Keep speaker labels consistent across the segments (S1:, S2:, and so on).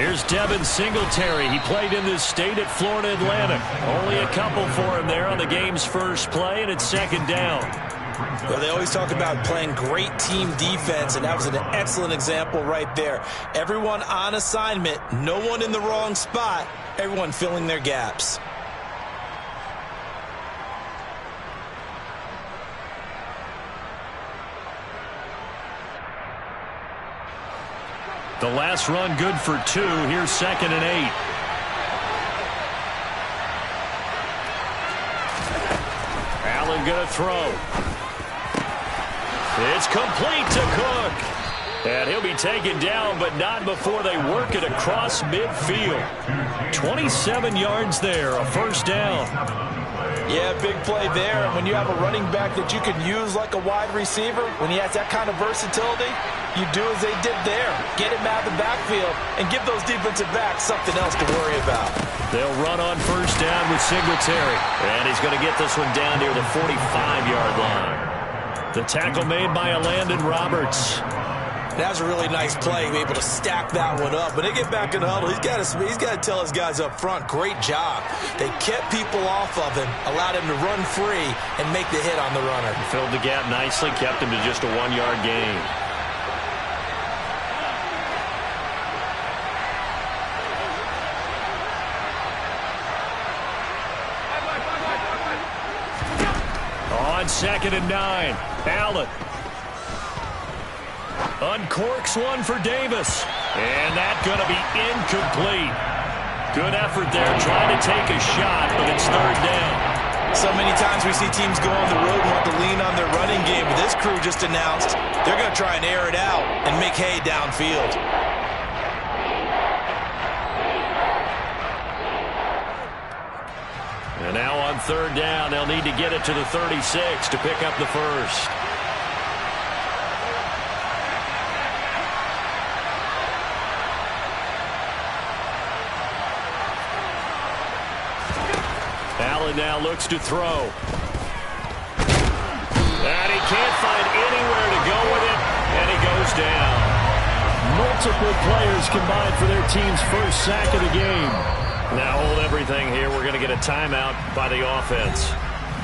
S1: Here's Devin Singletary. He played in this state at Florida Atlantic. Only a couple for him there on the game's first play, and it's second down.
S2: Well, they always talk about playing great team defense, and that was an excellent example right there. Everyone on assignment, no one in the wrong spot, everyone filling their gaps.
S1: The last run good for 2. Here's 2nd and 8. Allen going to throw. It's complete to Cook. And he'll be taken down, but not before they work it across midfield. 27 yards there, a first down.
S2: Yeah, big play there. And when you have a running back that you can use like a wide receiver, when he has that kind of versatility, you do as they did there. Get him out of the backfield and give those defensive backs something else to worry about.
S1: They'll run on first down with Singletary. And he's going to get this one down near the 45-yard line. The tackle made by Landon Roberts.
S2: That was a really nice play, able to stack that one up. When they get back in the huddle, he's got to tell his guys up front, great job. They kept people off of him, allowed him to run free and make the hit on the runner.
S1: Filled the gap nicely, kept him to just a 1-yard gain. On 2nd and 9, Allen. Uncorks one for Davis. And that's going to be incomplete. Good effort there, trying to take a shot, but it's 3rd down.
S2: So many times we see teams go on the road and want to lean on their running game, but this crew just announced they're going to try and air it out and make hay downfield.
S1: And now on 3rd down, they'll need to get it to the 36 to pick up the first. Allen now looks to throw. And he can't find anywhere to go with it, and he goes down. Multiple players combined for their team's first sack of the game. Now hold everything here. We're going to get a timeout by the offense.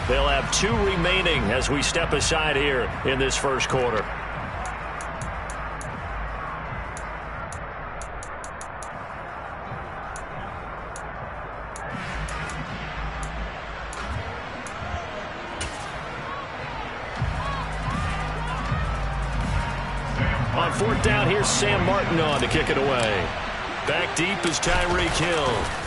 S1: They'll have 2 remaining as we step aside here in this first quarter. On 4th down, here's Sam Martin on to kick it away. Back deep is Tyreek Hill.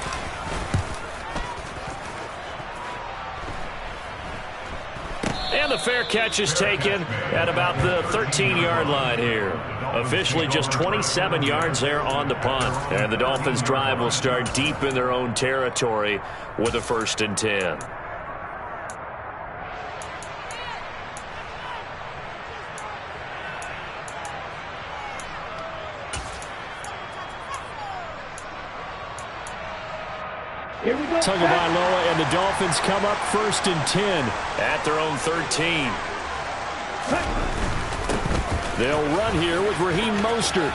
S1: And the fair catch is taken at about the 13-yard line here. Officially just 27 yards there on the punt. And the Dolphins' drive will start deep in their own territory with a 1st and 10. Tagovailoa and the Dolphins come up 1st and 10 at their own 13. They'll run here with Raheem Mostert.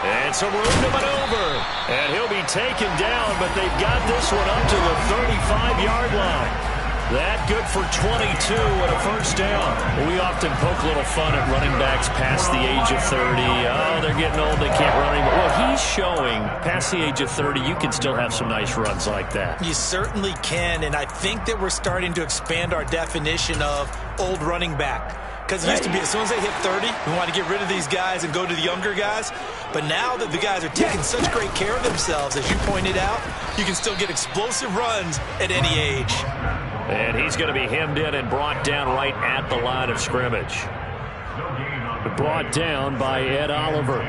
S1: And some room to maneuver. And he'll be taken down, but they've got this one up to the 35-yard line. That good for 22 and a first down. We often poke a little fun at running backs past the age of 30. Oh, they're getting old, they can't run anymore. Well, he's showing past the age of 30, you can still have some nice runs like that.
S2: You certainly can, and I think that we're starting to expand our definition of old running back. Because it used to be as soon as they hit 30, we want to get rid of these guys and go to the younger guys. But now that the guys are taking such great care of themselves, as you pointed out, you can still get explosive runs at any age.
S1: And he's going to be hemmed in and brought down right at the line of scrimmage. Brought down by Ed Oliver.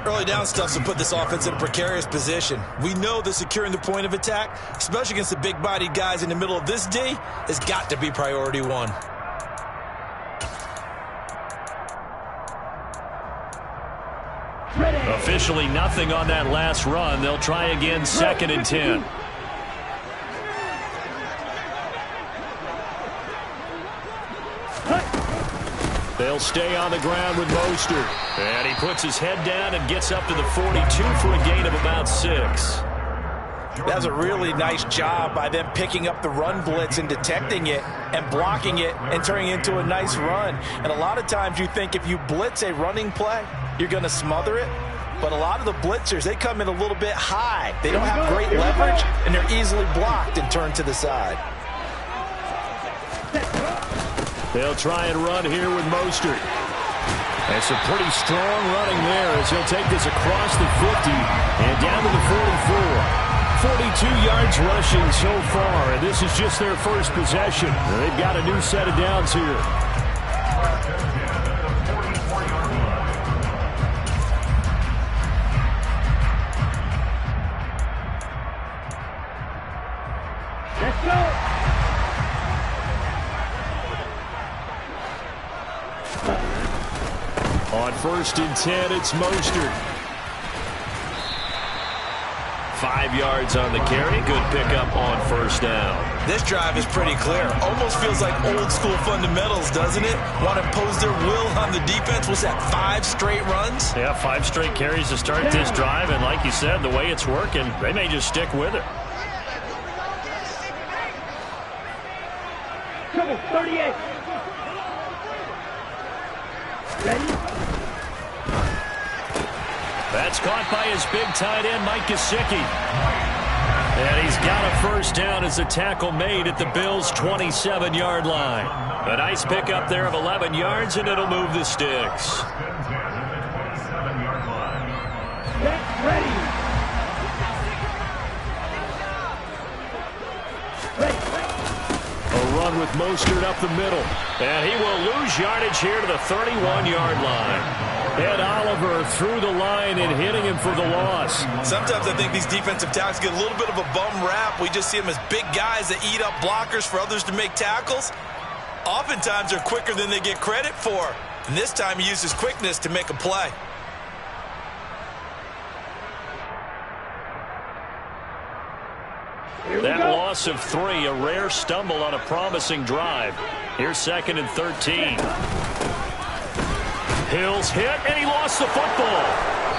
S2: Early down stuff will put this offense in a precarious position. We know that securing the point of attack, especially against the big-bodied guys in the middle of this D, has got to be priority one.
S1: Officially nothing on that last run. They'll try again 2nd and 10. They'll stay on the ground with Mostert. And he puts his head down and gets up to the 42 for a gain of about 6.
S2: That was a really nice job by them picking up the run blitz and detecting it and blocking it and turning it into a nice run. And a lot of times you think if you blitz a running play, you're going to smother it. But a lot of the blitzers, they come in a little bit high. They don't have great leverage, and they're easily blocked and turned to the side.
S1: They'll try and run here with Mostert. And some pretty strong running there as he'll take this across the 50 and down to the 44. 42 yards rushing so far, and this is just their first possession. They've got a new set of downs here.
S3: Let's go.
S1: On 1st and 10, it's Mostert. 5 yards on the carry. Good pickup on 1st down.
S2: This drive is pretty clear. Almost feels like old school fundamentals, doesn't it? Want to impose their will on the defense. What's that, 5 straight runs?
S1: Yeah, 5 straight carries to start this drive. And like you said, the way it's working, they may just stick with it.
S3: Trouble, 38. Ready?
S1: That's caught by his big tight end, Mike Gesicki. And he's got a 1st down as the tackle made at the Bills' 27-yard line. A nice pickup there of 11 yards, and it'll move the sticks.
S3: Get ready.
S1: A run with Mostert up the middle. And he will lose yardage here to the 31-yard line. Ed Oliver through the line and hitting him for the loss.
S2: Sometimes I think these defensive tackles get a little bit of a bum rap. We just see them as big guys that eat up blockers for others to make tackles. Oftentimes they're quicker than they get credit for. And this time he uses quickness to make a play.
S1: That loss of 3, a rare stumble on a promising drive. Here's 2nd and 13. Hill's hit, and he lost the football.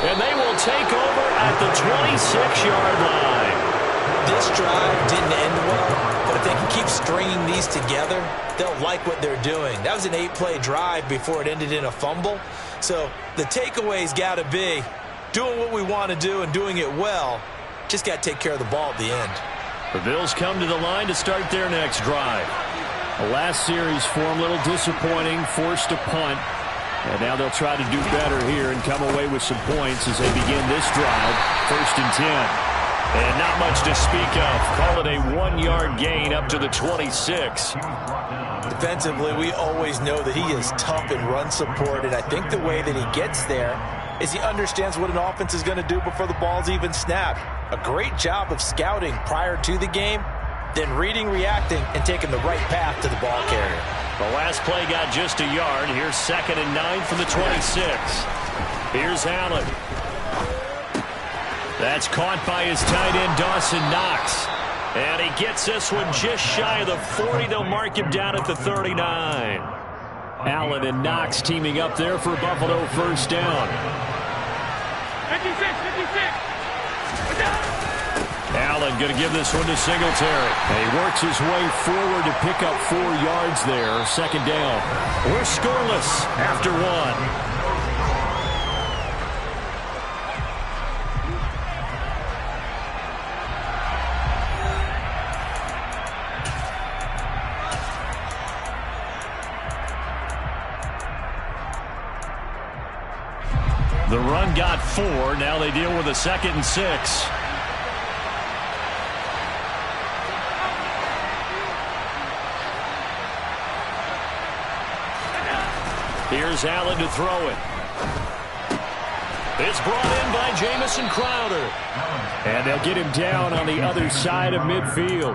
S1: And they will take over at the 26-yard line.
S2: This drive didn't end well, but if they can keep stringing these together, they'll like what they're doing. That was an 8-play drive before it ended in a fumble. So the takeaway's got to be doing what we want to do and doing it well. Just got to take care of the ball at the end.
S1: The Bills come to the line to start their next drive. The last series for them, a little disappointing, forced a punt. And now they'll try to do better here and come away with some points as they begin this drive. 1st and 10. And not much to speak of. Call it a 1-yard gain up to the 26.
S2: Defensively, we always know that he is tough in run support, and I think the way that he gets there is he understands what an offense is going to do before the ball's even snapped. A great job of scouting prior to the game, then reading, reacting, and taking the right path to the ball carrier.
S1: The last play got just a yard. Here's 2nd and 9 from the 26. Here's Allen. That's caught by his tight end, Dawson Knox. And he gets this one just shy of the 40. They'll mark him down at the 39. Allen and Knox teaming up there for Buffalo 1st down.
S3: 56.
S1: Allen going to give this one to Singletary. And he works his way forward to pick up 4 yards there. 2nd down. We're scoreless after 1. The run got 4. Now they deal with a 2nd and 6. Here's Allen to throw it. It's brought in by Jamison Crowder. And they'll get him down on the other side of midfield.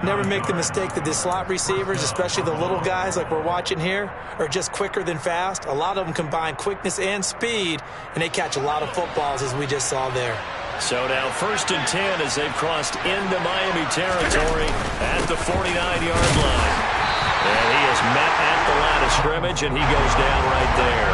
S2: Never make the mistake that the slot receivers, especially the little guys like we're watching here, are just quicker than fast. A lot of them combine quickness and speed, and they catch a lot of footballs, as we just saw there.
S1: So now 1st and 10 as they've crossed into Miami territory at the 49-yard line. And he is met at the line of scrimmage, and he goes down right there.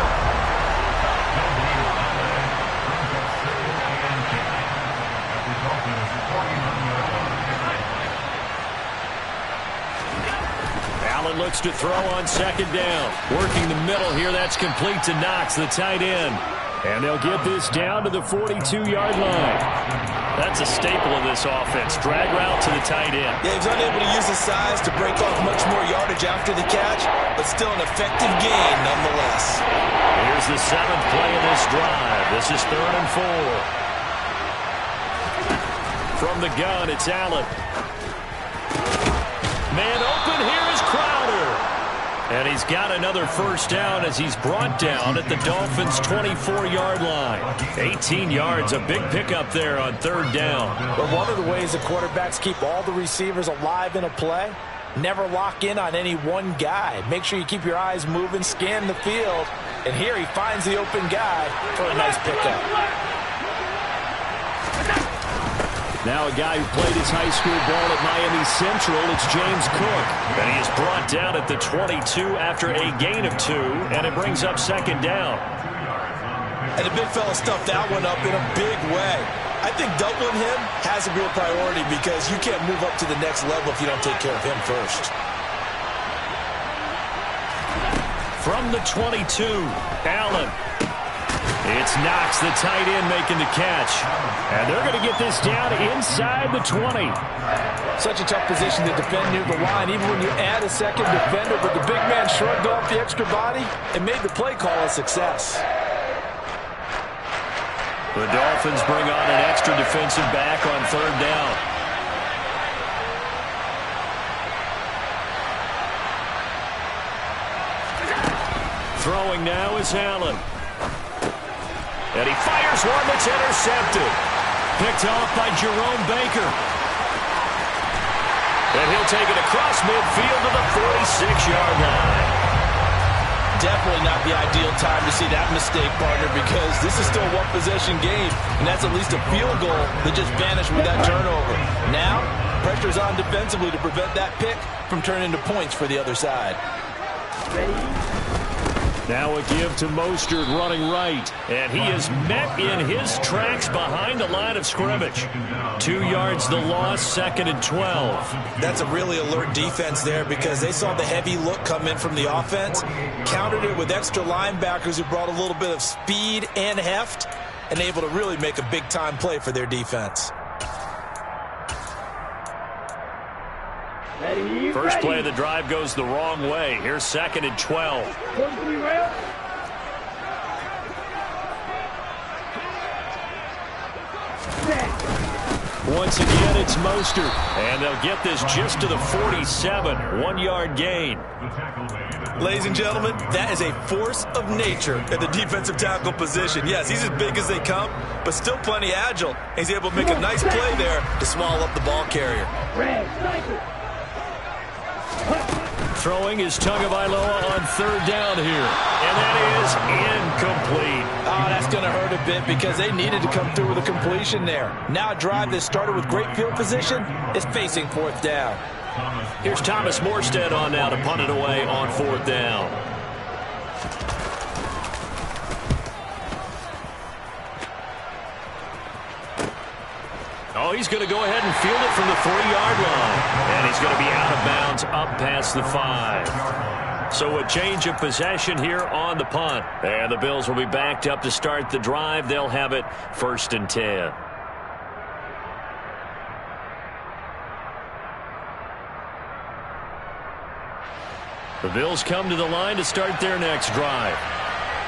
S1: Allen looks to throw on second down. Working the middle here. That's complete to Knox, the tight end. And they'll get this down to the 42-yard line. That's a staple of this offense. Drag route to the tight end.
S2: Yeah, he's unable to use his size to break off much more yardage after the catch, but still an effective gain nonetheless.
S1: Here's the 7th play of this drive. This is 3rd and 4. From the gun, it's Allen. Man open, here is Crowder. And he's got another first down as he's brought down at the Dolphins' 24-yard line. 18 yards, a big pickup there on 3rd down.
S2: But one of the ways the quarterbacks keep all the receivers alive in a play, never lock in on any one guy. Make sure you keep your eyes moving, scan the field. And here he finds the open guy for a nice pickup.
S1: Now a guy who played his high school ball at Miami Central, it's James Cook. And he is brought down at the 22 after a gain of 2, and it brings up 2nd down.
S2: And the big fella stuffed that one up in a big way. I think doubling him has a real priority because you can't move up to the next level if you don't take care of him first.
S1: From the 22, Allen. It's Knox, the tight end, making the catch. And they're going to get this down inside the 20.
S2: Such a tough position to defend near the line, even when you add a second defender. But the big man shrugged off the extra body and made the play call a success.
S1: The Dolphins bring on an extra defensive back on 3rd down. Throwing now is Allen. And he fires one that's intercepted. Picked off by Jerome Baker. And he'll take it across midfield to the 46-yard line.
S2: Definitely not the ideal time to see that mistake, partner, because this is still a one-possession game, and that's at least a field goal that just vanished with that turnover. Now, pressure's on defensively to prevent that pick from turning into points for the other side.
S1: Now a give to Mostert running right. And he is met in his tracks behind the line of scrimmage. 2 yards the loss, 2nd and 12.
S2: That's a really alert defense there because they saw the heavy look come in from the offense, countered it with extra linebackers who brought a little bit of speed and heft, and able to really make a big-time play for their defense.
S1: First play of the drive goes the wrong way. Here's 2nd and 12. Once again, it's Mostert. And they'll get this just to the 47. 1-yard gain.
S2: Ladies and gentlemen, that is a force of nature at the defensive tackle position. Yes, he's as big as they come, but still plenty agile. He's able to make a nice play there to swallow up the ball carrier.
S1: Throwing is Tagovailoa on 3rd down here. And that is incomplete.
S2: Oh, that's going to hurt a bit because they needed to come through with a completion there. Now a drive that started with great field position is facing 4th down.
S1: Here's Thomas Morstead on now to punt it away on 4th down. Oh, he's going to go ahead and field it from the 3-yard line. And he's going to be out of bounds up past the 5. So a change of possession here on the punt. And the Bills will be backed up to start the drive. They'll have it 1st and 10. The Bills come to the line to start their next drive.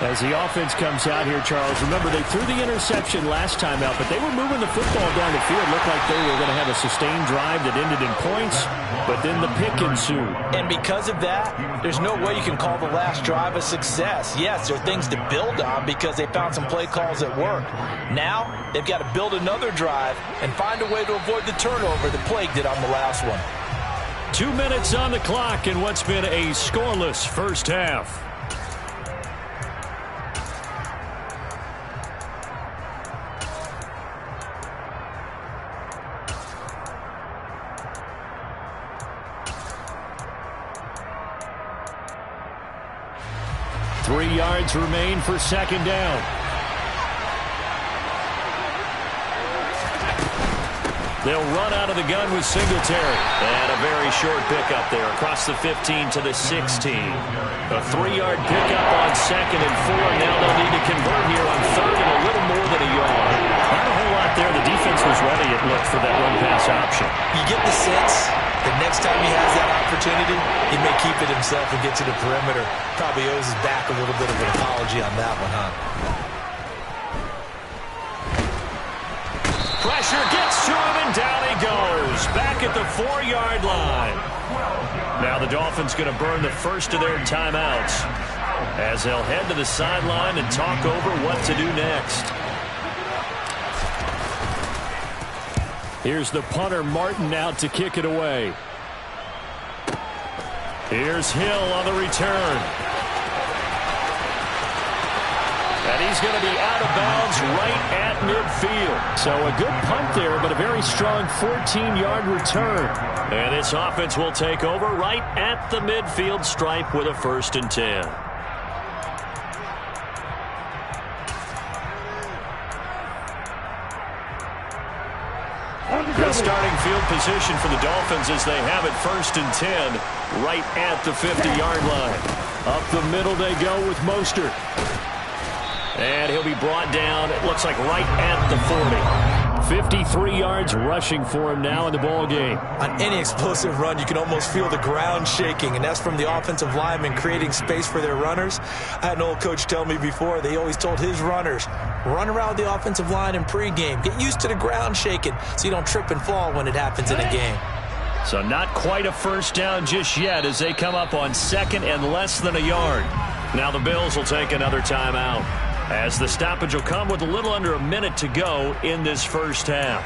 S1: As the offense comes out here, Charles, remember they threw the interception last time out, but they were moving the football down the field. Looked like they were going to have a sustained drive that ended in points, but then the pick ensued.
S2: And because of that, there's no way you can call the last drive a success. Yes, there are things to build on because they found some play calls that work. Now, they've got to build another drive and find a way to avoid the turnover that plagued it on the last one.
S1: 2 minutes on the clock in what's been a scoreless first half. 3 yards remain for second down. They'll run out of the gun with Singletary. And a very short pickup there across the 15 to the 16. A 3-yard pickup on second and 4. Now they'll need to convert here on third and a little more than a yard. Not a whole lot there. The defense was ready, it looked, for that run-pass option.
S2: You get the sense that next time he has that opportunity, he may keep it himself and get to the perimeter. Probably owes his back a little bit of an apology on that one, huh?
S1: Pressure gets to him, and down he goes. Back at the 4-yard line. Now the Dolphins going to burn the first of their timeouts as they'll head to the sideline and talk over what to do next. Here's the punter, Martin, out to kick it away. Here's Hill on the return. And he's going to be out of bounds right at midfield. So a good punt there, but a very strong 14-yard return. And this offense will take over right at the midfield stripe with a 1st and 10. Good starting field position for the Dolphins as they have it 1st and 10 right at the 50-yard line. Up the middle they go with Mostert. And he'll be brought down, it looks like, right at the 40. 53 yards rushing for him now in the ball game.
S2: On any explosive run, you can almost feel the ground shaking, and that's from the offensive linemen creating space for their runners. I had an old coach tell me before, they always told his runners, run around the offensive line in pregame. Get used to the ground shaking so you don't trip and fall when it happens in a game.
S1: So not quite a first down just yet as they come up on second and less than a yard. Now the Bills will take another timeout, as the stoppage will come with a little under a minute to go in this first half.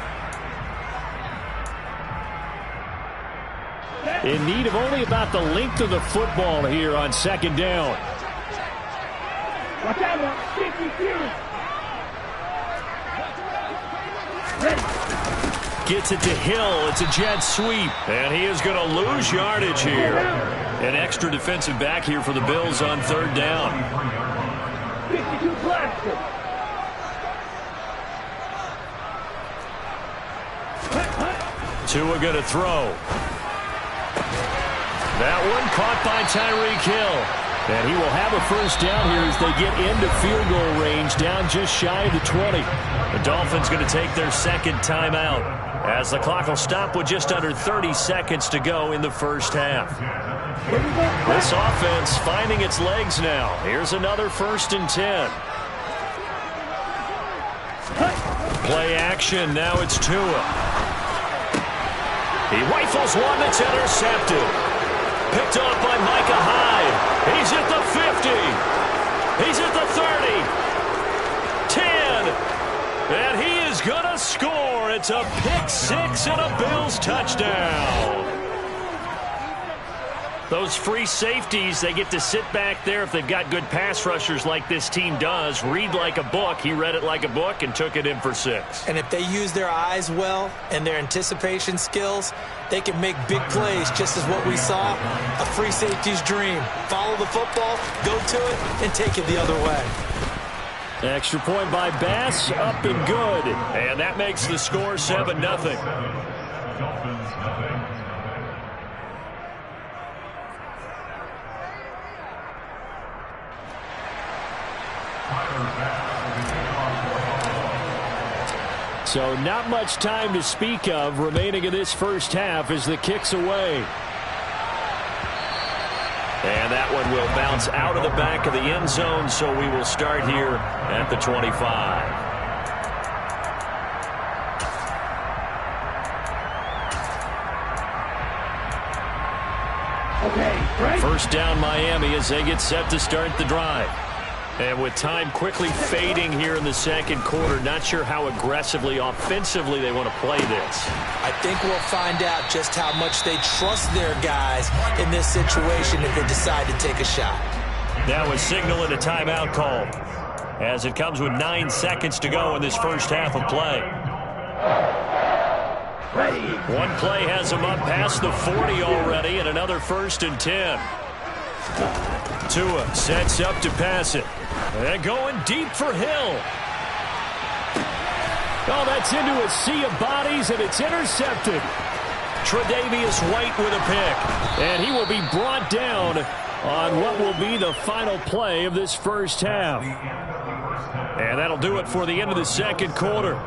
S1: In need of only about the length of the football here on second down.
S3: Watch out, 52. Ready.
S1: Gets it to Hill. It's a jet sweep. And he is going to lose yardage here. An extra defensive back here for the Bills on third down.
S3: 52 plastic.
S1: Tua going to throw. That one caught by Tyreek Hill. And he will have a first down here as they get into field goal range, down just shy of the 20. The Dolphins going to take their second timeout as the clock will stop with just under 30 seconds to go in the first half. This offense finding its legs now. Here's another 1st and 10. Play action. Now it's Tua. He rifles one that's intercepted. Picked up by Micah Hyde. He's at the 50. He's at the 30. 10. And he is going to score. It's a pick six and a Bills touchdown. Those free safeties, they get to sit back there if they've got good pass rushers like this team does. Read like a book. He read it like a book and took it in for 6.
S2: And if they use their eyes well and their anticipation skills, they can make big plays, just as what we saw. A free safety's dream. Follow the football, go to it, and take it the other way.
S1: Extra point by Bass, up and good. And that makes the score 7-0. So not much time to speak of remaining in this first half as the kick's away. And that one will bounce out of the back of the end zone, so we will start here at the 25.
S3: Okay,
S1: first down Miami as they get set to start the drive. And with time quickly fading here in the second quarter, not sure how aggressively, offensively they want to play this.
S2: I think we'll find out just how much they trust their guys in this situation if they decide to take a shot.
S1: Now a signal and a timeout call as it comes with 9 seconds to go in this first half of play.
S3: ready.
S1: One play has them up past the 40 already and another 1st and 10. Tua sets up to pass it. And going deep for Hill. Oh, that's into a sea of bodies, and it's intercepted. Tre'Davious White with a pick. And he will be brought down on what will be the final play of this first half. And that'll do it for the end of the second quarter.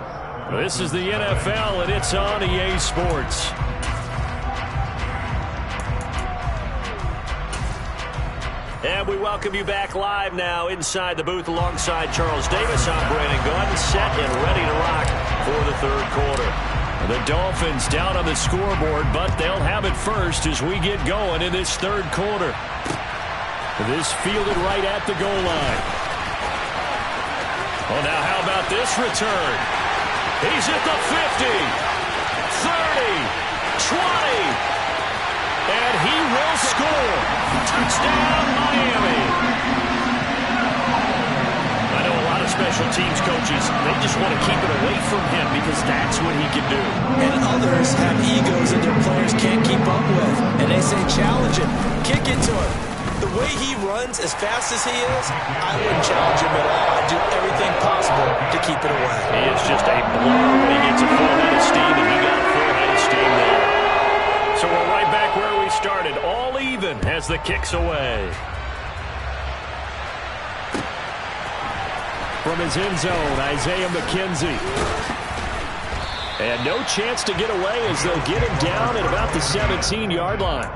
S1: This is the NFL, and it's on EA Sports. And we welcome you back live now inside the booth alongside Charles Davis. I'm Brandon Gaudin, set and ready to rock for the third quarter. The Dolphins down on the scoreboard, but they'll have it first as we get going in this third quarter. This fielded right at the goal line. Oh, now how about this return? He's at the 50, 30, 20. And he will score. Touchdown, Miami. I know a lot of special teams coaches, they just want to keep it away from him because that's what he can do.
S2: And others have egos that their players can't keep up with. And they say challenge him, kick it to him. The way he runs as fast as he is, I wouldn't challenge him at all. I'd do everything possible to keep it away.
S1: He is just a blow when he gets a full head of steam, and he got a full head of steam there. So we're right back where we started, all even as the kick's away. From his end zone, Isaiah McKenzie. And no chance to get away as they'll get him down at about the 17-yard line.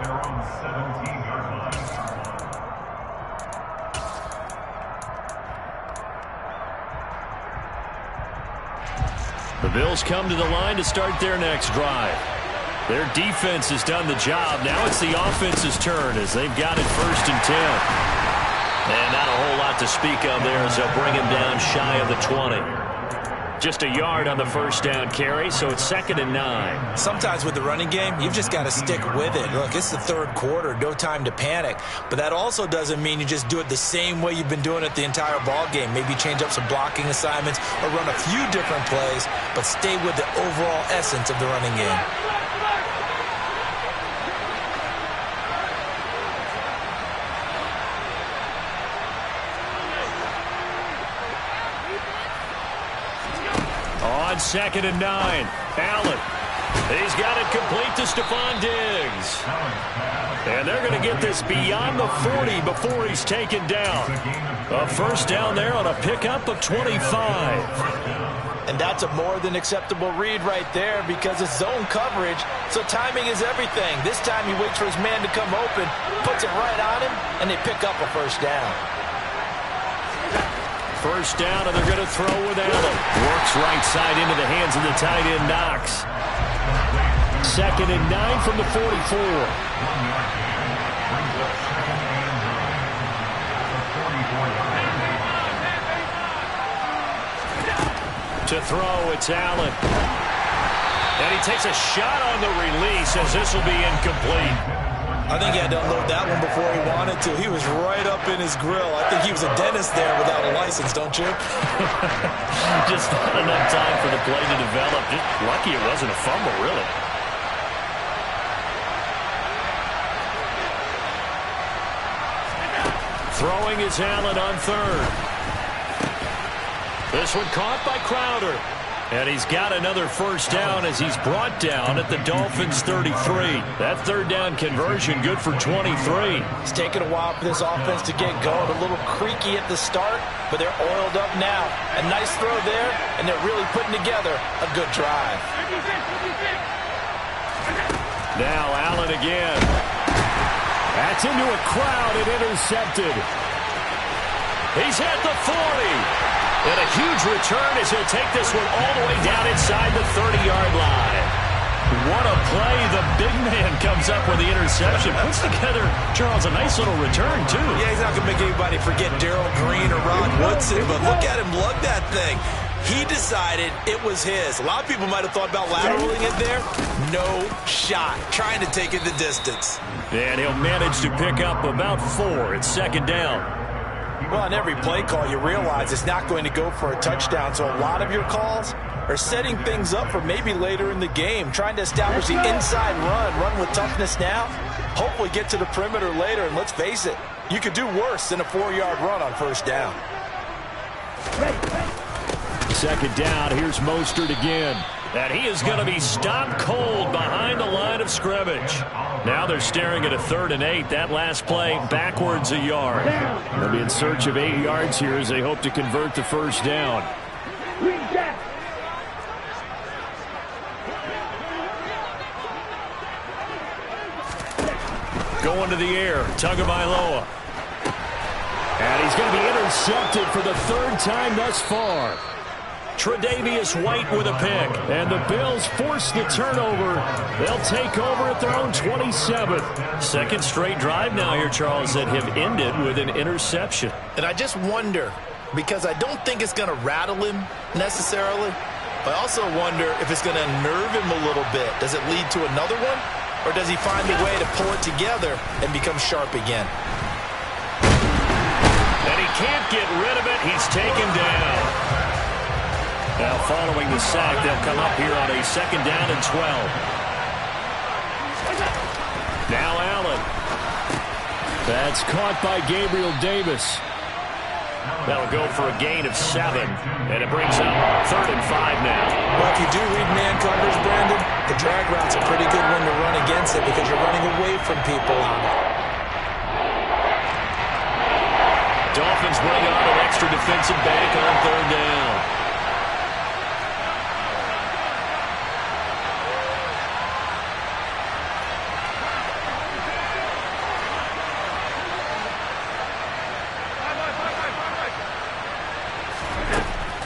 S1: The Bills come to the line to start their next drive. Their defense has done the job. Now it's the offense's turn as they've got it 1st and 10. And not a whole lot to speak of there as they'll bring him down shy of the 20. Just a yard on the first down carry, so it's 2nd and 9.
S2: Sometimes with the running game, you've just got to stick with it. Look, it's the third quarter, no time to panic. But that also doesn't mean you just do it the same way you've been doing it the entire ball game. Maybe change up some blocking assignments or run a few different plays, but stay with the overall essence of the running game.
S1: On 2nd and 9, Allen. He's got it complete to Stephon Diggs. And they're going to get this beyond the 40 before he's taken down. A first down there on a pickup of 25.
S2: And that's a more than acceptable read right there because it's zone coverage, so timing is everything. This time he waits for his man to come open, puts it right on him, and they pick up a first down.
S1: First down, and they're going to throw with Allen. Works right side into the hands of the tight end, Knox. 2nd and 9 from the 44. To throw, it's Allen. And he takes a shot on the release as this will be incomplete.
S2: I think he had to unload that one before he wanted to. He was right up in his grill. I think he was a dentist there without a license, don't you?
S1: Just not enough time for the play to develop. Just lucky it wasn't a fumble, really. Throwing is Allen on 3rd. This one caught by Crowder. And he's got another first down as he's brought down at the Dolphins' 33. That third down conversion good for 23.
S2: It's taken a while for this offense to get going. A little creaky at the start, but they're oiled up now. A nice throw there, and they're really putting together a good drive.
S1: Now Allen again. That's into a crowd and intercepted. He's at the 40. And a huge return as he'll take this one all the way down inside the 30-yard line. What a play. The big man comes up with the interception. Puts together, Charles, a nice little return, too.
S2: Yeah, he's not going to make anybody forget Darrell Green or Rod Woodson, but look at him lug that thing. He decided it was his. A lot of people might have thought about lateraling it there. No shot. Trying to take it the distance.
S1: And he'll manage to pick up about 4. It's 2nd down.
S2: Well, on every play call, you realize it's not going to go for a touchdown, so a lot of your calls are setting things up for maybe later in the game, trying to establish the inside run with toughness now, hopefully get to the perimeter later, and let's face it, you could do worse than a 4-yard run on first down.
S1: Second down, here's Mostert again. And he is going to be stopped cold behind the line of scrimmage. Now they're staring at a 3rd and 8. That last play backwards a yard. They'll be in search of 8 yards here as they hope to convert the first down. Going to the air, Tagovailoa. And he's going to be intercepted for the 3rd time thus far. Tre'Davious White with a pick. And the Bills force the turnover. They'll take over at their own 27th. Second straight drive now here, Charles, that have ended with an interception.
S2: And I just wonder, because I don't think it's going to rattle him necessarily, but I also wonder if it's going to unnerve him a little bit. Does it lead to another one? Or does he find a way to pull it together and become sharp again?
S1: And he can't get rid of it. He's taken down. Now following the sack, they'll come up here on a 2nd down and 12. Now Allen. That's caught by Gabriel Davis. That'll go for a gain of 7. And it brings up 3rd and 5 now.
S2: Well, if you do read man coverage, Brandon, the drag route's a pretty good one to run against it because you're running away from people on it.
S1: Dolphins bring on an extra defensive back on 3rd down.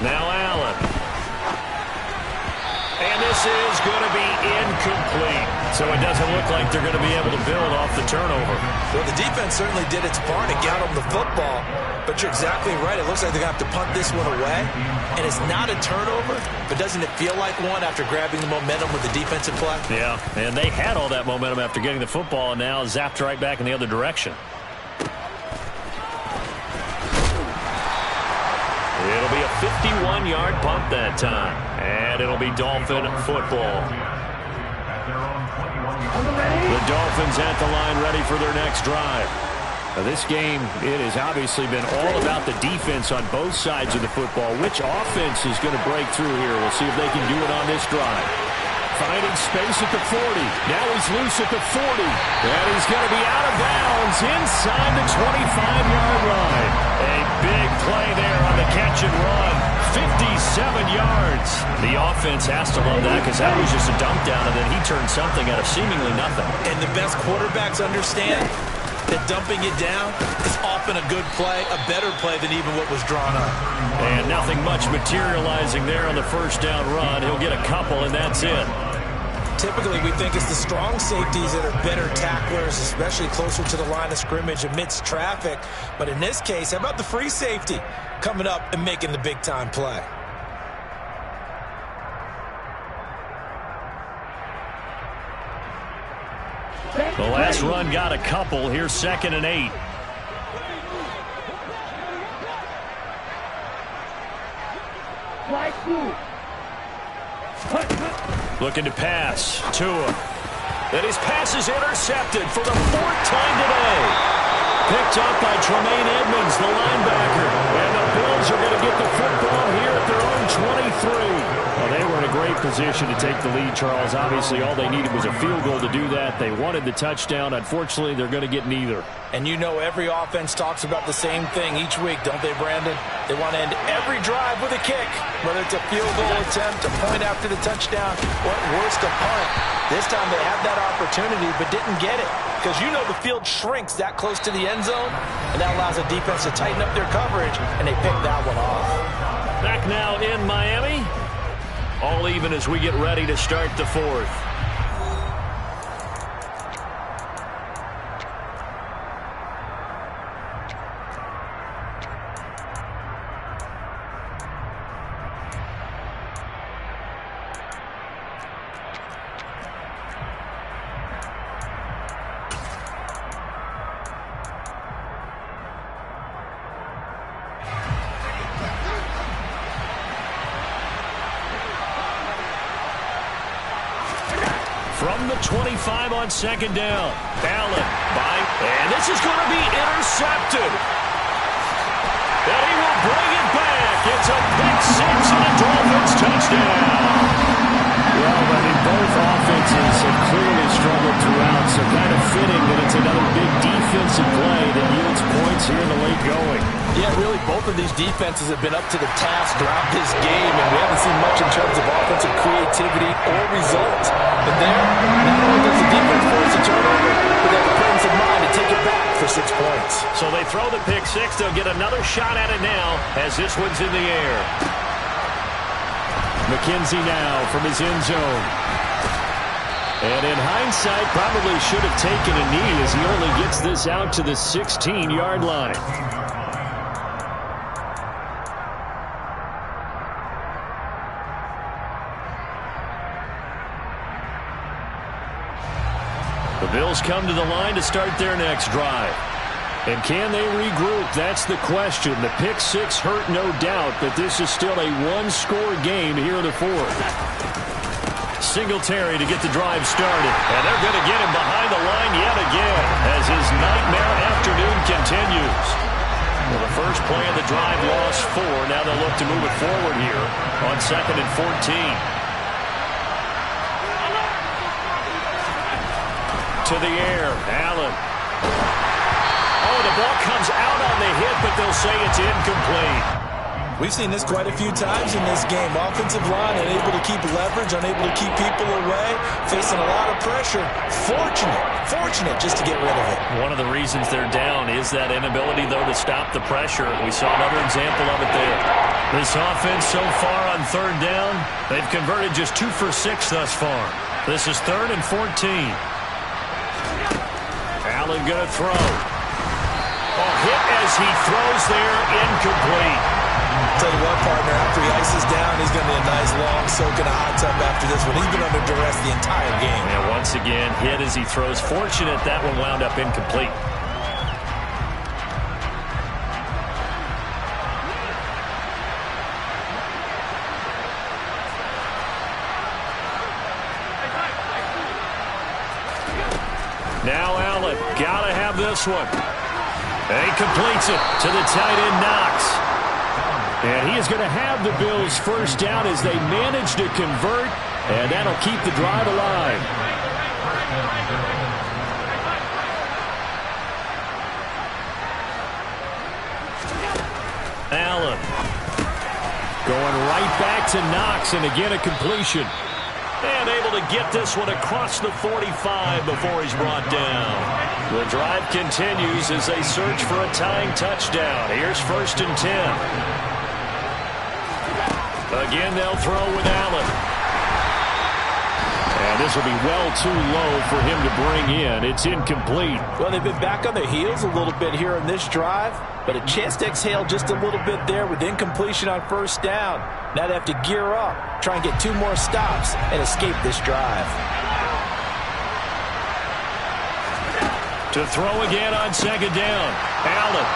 S1: Now Allen. And this is going to be incomplete. So it doesn't look like they're going to be able to build off the turnover.
S2: Well, the defense certainly did its part to get them the football. But you're exactly right. It looks like they're going to have to punt this one away. And it's not a turnover, but doesn't it feel like one after grabbing the momentum with the defensive play?
S1: Yeah, and they had all that momentum after getting the football and now zapped right back in the other direction. It'll be a 51-yard punt that time. And it'll be Dolphin football. The Dolphins at the line ready for their next drive. Now this game, it has obviously been all about the defense on both sides of the football. Which offense is going to break through here? We'll see if they can do it on this drive. Finding space at the 40. Now he's loose at the 40. And he's going to be out of bounds inside the 25-yard line. A big play there on the catch and run. 57 yards. The offense has to love that because that was just a dump down, and then he turned something out of seemingly nothing.
S2: And the best quarterbacks understand that dumping it down is often a good play, a better play than even what was drawn up.
S1: And nothing much materializing there on the first down run. He'll get a couple, and that's it.
S2: Typically, we think it's the strong safeties that are better tacklers, especially closer to the line of scrimmage amidst traffic. But in this case, how about the free safety coming up and making the big-time play?
S1: The last run got a couple. Here's 2nd and 8. Looking to pass. Tua. And his pass is intercepted for the 4th time today. Picked up by Tremaine Edmonds, the linebacker. And the Bills are going to get the football here at their own 23. Well, they were in a great position to take the lead, Charles. Obviously, all they needed was a field goal to do that. They wanted the touchdown. Unfortunately, they're going to get neither.
S2: And you know every offense talks about the same thing each week, don't they, Brandon? They want to end every drive with a kick, whether it's a field goal attempt, a point after the touchdown, or at worst, a punt. This time they had that opportunity but didn't get it because you know the field shrinks that close to the end zone, and that allows the defense to tighten up their coverage, and they pick that one off.
S1: Back now in Miami. All even as we get ready to start the 4th. From the 25 on second down. Allen and this is going to be intercepted. And he will bring it back. It's a pick six and a Dolphins touchdown. Well, I mean, both offenses have clearly struggled throughout, so kind of fitting that it's another big defensive play that yields points here in the late going.
S2: Yeah, really, both of these defenses have been up to the task throughout this game, and we haven't seen much in terms of offensive creativity or results. But there, not only does the defense force a turnover, but they have the presence of mind to take it back for 6 points.
S1: So they throw the pick six. They'll get another shot at it now as this one's in the air. McKenzie now from his end zone. And in hindsight, probably should have taken a knee as he only gets this out to the 16-yard line. The Bills come to the line to start their next drive. And can they regroup? That's the question. The pick six hurt, no doubt, but this is still a one-score game here in the fourth. Singletary to get the drive started. And they're going to get him behind the line yet again as his nightmare afternoon continues. Well, the first play of the drive lost 4. Now they'll look to move it forward here on 2nd and 14. To the air, Allen. Oh, the ball comes out on the hit, but they'll say it's incomplete.
S2: We've seen this quite a few times in this game. Offensive line unable to keep leverage, unable to keep people away, facing a lot of pressure. Fortunate just to get rid of it.
S1: One of the reasons they're down is that inability, though, to stop the pressure. We saw another example of it there. This offense so far on 3rd down, they've converted just 2 for 6 thus far. This is 3rd and 14. Allen going to throw. Hit as he throws there, incomplete.
S2: Tell you what, partner, after he ices down, he's going to be a nice long soak in a hot tub after this one. He's been under duress the entire game.
S1: And once again, hit as he throws. Fortunate that one wound up incomplete. Now Allen, gotta have this one. And he completes it to the tight end, Knox. And he is going to have the Bills first down as they manage to convert, and that'll keep the drive alive. Allen going right back to Knox, and again a completion. And able to get this one across the 45 before he's brought down. The drive continues as they search for a tying touchdown. Here's 1st and 10. Again, they'll throw with Allen. And this will be well too low for him to bring in. It's incomplete.
S2: Well, they've been back on their heels a little bit here on this drive, but a chance to exhale just a little bit there with incompletion on 1st down. Now they have to gear up, try and get 2 more stops, and escape this drive.
S1: To throw again on 2nd down. Allen.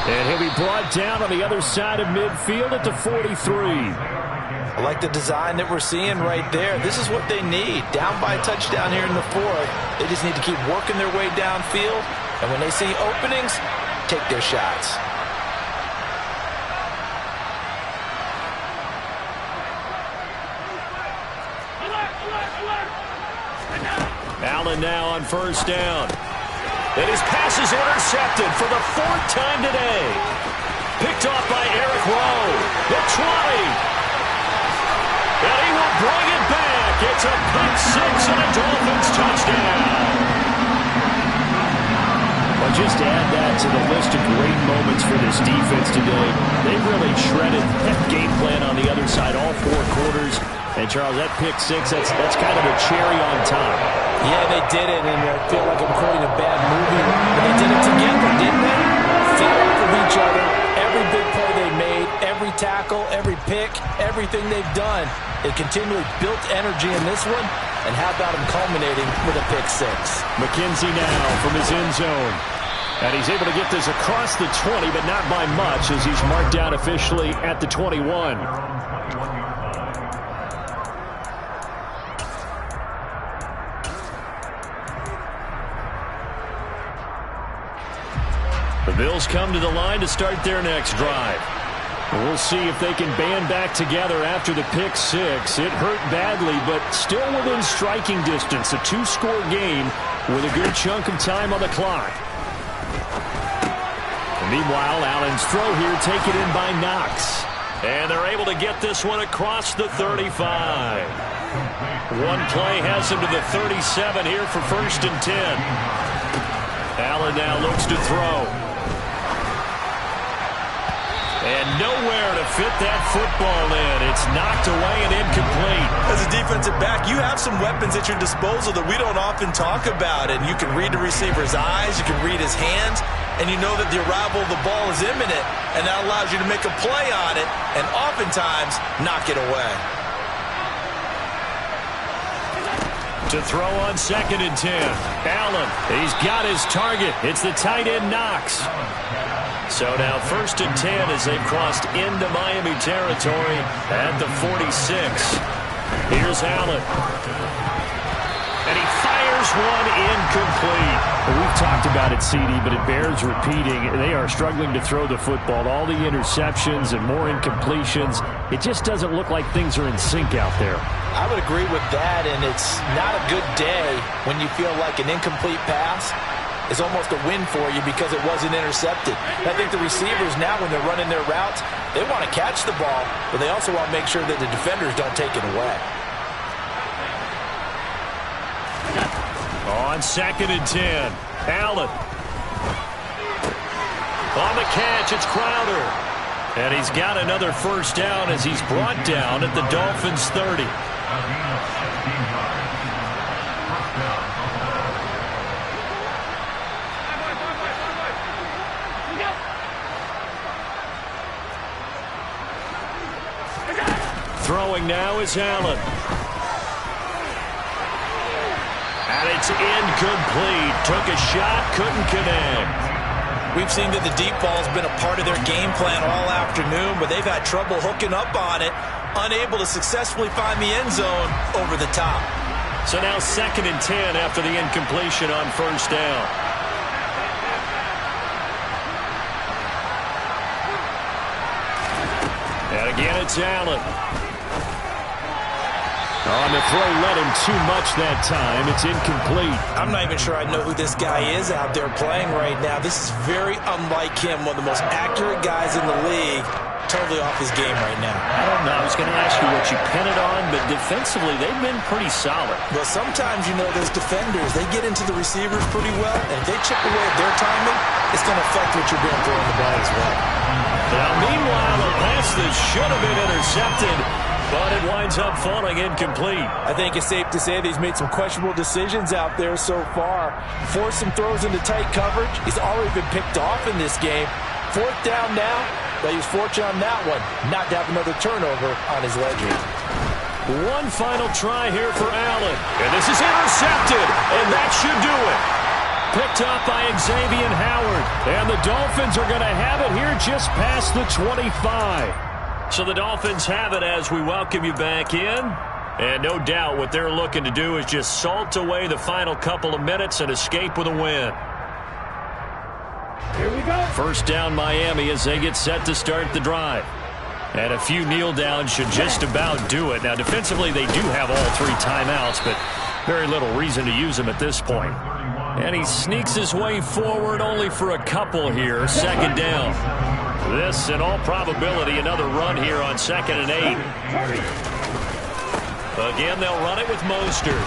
S1: And he'll be brought down on the other side of midfield at the 43.
S2: I like the design that we're seeing right there. This is what they need. Down by a touchdown here in the 4th. They just need to keep working their way downfield. And when they see openings, take their shots.
S1: Allen now on 1st down. And his pass is intercepted for the 4th time today. Picked off by Eric Rowe. The 20. And he will bring it back. It's a pick six and a Dolphins touchdown. Well, just to add that to the list of great moments for this defense today, they really shredded that game plan on the other side all 4 quarters. And, Charles, that pick six, that's kind of a cherry on top.
S2: Yeah, they did it, and I feel like I'm quoting a bad movie. But they did it together, didn't they? Fed off of each other. Every big play they made, every tackle, every pick, everything they've done, they continually built energy in this one. And how about him culminating with a pick six?
S1: McKenzie now from his end zone. And he's able to get this across the 20, but not by much as he's marked down officially at the 21. The Bills come to the line to start their next drive. We'll see if they can band back together after the pick six. It hurt badly, but still within striking distance. A two-score game with a good chunk of time on the clock. And meanwhile, Allen's throw here taken in by Knox. And they're able to get this one across the 35. One play has him to the 37 here for 1st and 10. Allen now looks to throw. And nowhere to fit that football in. It's knocked away and incomplete.
S2: As a defensive back, you have some weapons at your disposal that we don't often talk about. And you can read the receiver's eyes, you can read his hands, and you know that the arrival of the ball is imminent. And that allows you to make a play on it and oftentimes knock it away.
S1: To throw on 2nd and 10. Allen, he's got his target. It's the tight end Knox. So now 1st and 10 as they've crossed into Miami territory at the 46. Here's Allen. And he fires one incomplete. We've talked about it, CD, but it bears repeating. They are struggling to throw the football. All the interceptions and more incompletions. It just doesn't look like things are in sync out there.
S2: I would agree with that, and it's not a good day when you feel like an incomplete pass is almost a win for you because it wasn't intercepted. I think the receivers now, when they're running their routes, they want to catch the ball, but they also want to make sure that the defenders don't take it away.
S1: On 2nd and 10, Allen. On the catch, it's Crowder. And he's got another 1st down as he's brought down at the Dolphins' 30. Throwing now is Allen. And it's incomplete. Took a shot, couldn't connect.
S2: We've seen that the deep ball's been a part of their game plan all afternoon, but they've had trouble hooking up on it, unable to successfully find the end zone over the top.
S1: So now 2nd and 10 after the incompletion on 1st down. And again, it's Allen. On the throw, led him too much that time. It's incomplete.
S2: I'm not even sure I know who this guy is out there playing right now. This is very unlike him, one of the most accurate guys in the league. Totally off his game right now.
S1: I don't know. I was going to ask you what you pin it on, but defensively, they've been pretty solid.
S2: Well, sometimes, you know, those defenders, they get into the receivers pretty well, and if they chip away at their timing, it's going to affect what you're doing throwing the ball as well.
S1: Now, meanwhile, a pass that should have been intercepted, but it winds up falling incomplete.
S2: I think it's safe to say that he's made some questionable decisions out there so far. Forced some throws into tight coverage. He's already been picked off in this game. 4th down now, but he was fortunate on that one not to have another turnover on his ledger.
S1: One final try here for Allen. And this is intercepted, and that should do it. Picked up by Xavier Howard. And the Dolphins are going to have it here just past the 25. So the Dolphins have it as we welcome you back in. And no doubt what they're looking to do is just salt away the final couple of minutes and escape with a win.
S3: Here we go.
S1: 1st down Miami as they get set to start the drive. And a few kneel downs should just about do it. Now defensively they do have all 3 timeouts, but very little reason to use them at this point. And he sneaks his way forward only for a couple here. 2nd down. This, in all probability, another run here on 2nd and 8. Again, they'll run it with Mostert.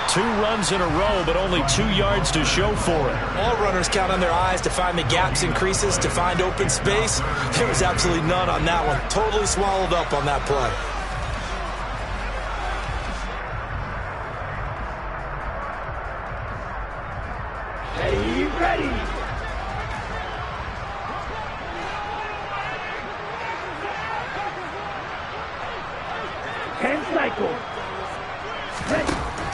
S1: 2 runs in a row, but only 2 yards to show for it.
S2: All runners count on their eyes to find the gaps and creases, to find open space. There was absolutely none on that one. Totally swallowed up on that play.
S3: Ready. Cycle.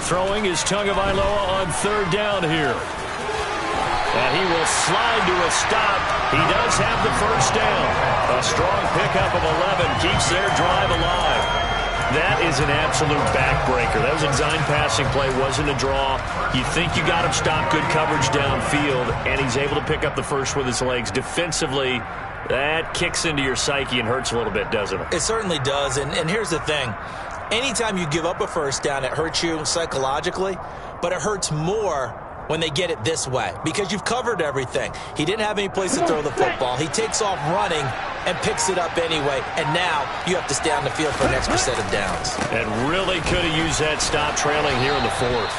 S1: Throwing is Tagovailoa on 3rd down here. And he will slide to a stop. He does have the 1st down. A strong pickup of 11 keeps their drive alive. That is an absolute backbreaker. That was a design passing play, wasn't a draw. You think you got him stopped, good coverage downfield, and he's able to pick up the first with his legs. Defensively, that kicks into your psyche and hurts a little bit, doesn't it?
S2: It certainly does, and here's the thing. Anytime you give up a first down, it hurts you psychologically, but it hurts more when they get it this way because you've covered everything. He didn't have any place to throw the football. He takes off running and picks it up anyway, and now you have to stay on the field for an extra set of downs.
S1: And really could have used that stop trailing here in the fourth.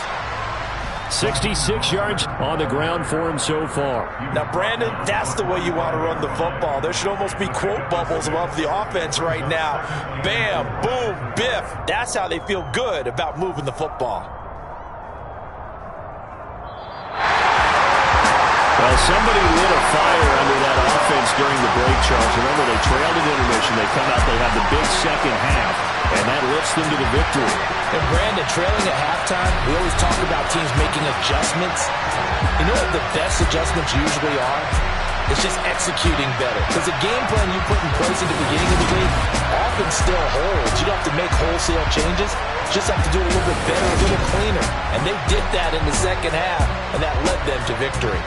S1: 66 yards on the ground for him so far.
S2: Now, Brandon, that's the way you want to run the football. There should almost be quote bubbles above the offense right now. Bam, boom, biff. That's how they feel good about moving the football.
S1: Well, somebody lit a fire under that offense during the break, Charles. Remember, they trailed at intermission. They come out, they have the big second half, and that lifts them to the victory.
S2: And Brandon, trailing at halftime, we always talk about teams making adjustments. You know what the best adjustments usually are? It's just executing better. Because the game plan you put in place at the beginning of the game often still holds. You don't have to make wholesale changes. You just have to do it a little bit better, a little cleaner. And they did that in the second half, and that led them to victory.